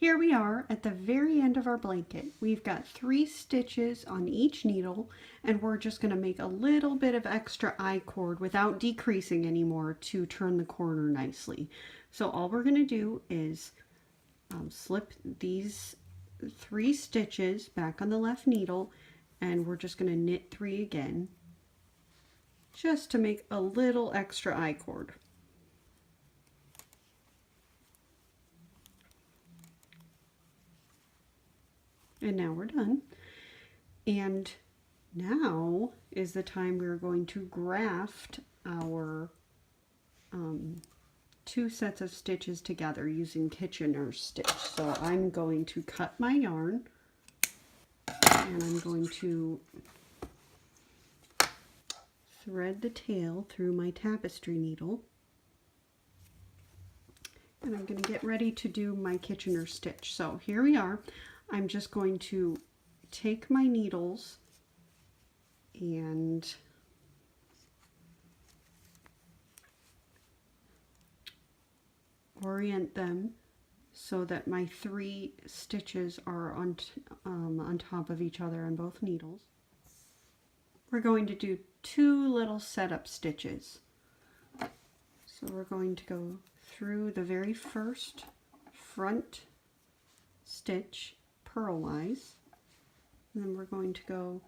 Here we are at the very end of our blanket. We've got 3 stitches on each needle, and we're just going to make a little bit of extra I-cord without decreasing anymore to turn the corner nicely. So all we're going to do is slip these 3 stitches back on the left needle, and we're just going to knit 3 again just to make a little extra I-cord. And now we're done. And now is the time we're going to graft our 2 sets of stitches together using Kitchener stitch. So I'm going to cut my yarn, and I'm going to thread the tail through my tapestry needle. And I'm going to get ready to do my Kitchener stitch. So here we are. I'm just going to take my needles and orient them so that my 3 stitches are on top of each other on both needles. We're going to do 2 little setup stitches. So we're going to go through the very first front stitch purlwise, and then we're going to go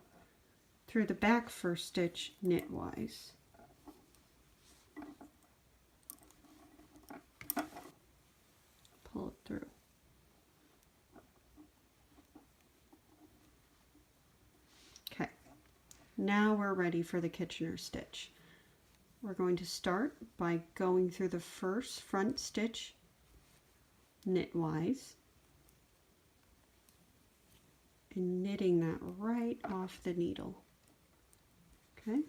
through the back first stitch knitwise. Pull it through. Okay, now we're ready for the Kitchener stitch. We're going to start by going through the first front stitch knitwise and knitting that right off the needle. Okay,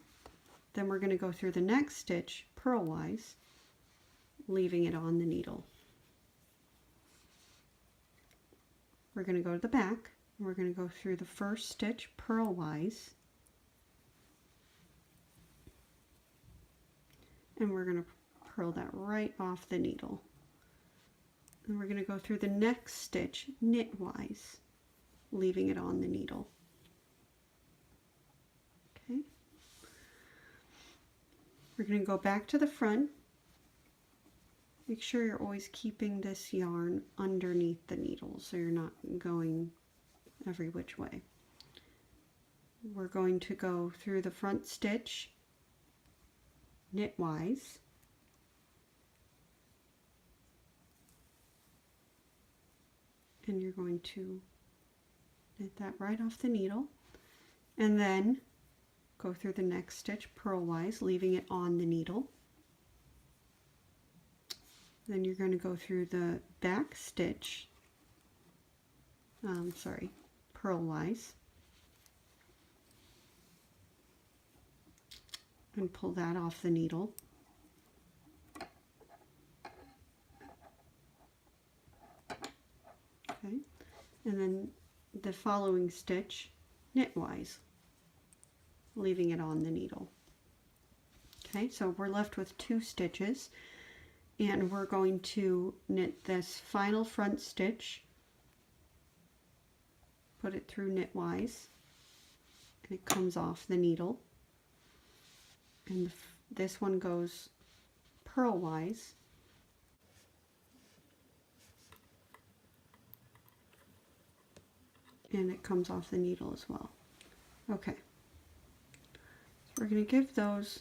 then we're going to go through the next stitch purlwise, leaving it on the needle. We're going to go to the back, and we're going to go through the first stitch purlwise, and we're going to purl that right off the needle. And we're going to go through the next stitch knitwise, leaving it on the needle. Okay. We're going to go back to the front. Make sure you're always keeping this yarn underneath the needle so you're not going every which way. We're going to go through the front stitch knitwise, and you're going to knit that right off the needle, and then go through the next stitch purlwise, leaving it on the needle. Then you're going to go through the back stitch, purlwise, and pull that off the needle. Okay, and then the following stitch knitwise, leaving it on the needle. Okay, so we're left with 2 stitches, and we're going to knit this final front stitch, put it through knitwise, and it comes off the needle, and this one goes purlwise, and it comes off the needle as well. Okay, so we're going to give those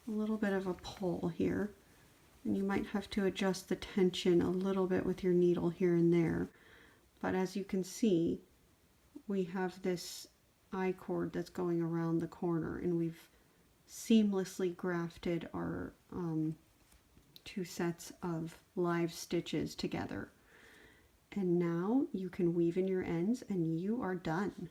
a little bit of a pull here, and you might have to adjust the tension a little bit with your needle here and there, but as you can see, we have this I-cord that's going around the corner, and we've seamlessly grafted our 2 sets of live stitches together. And now you can weave in your ends and you are done.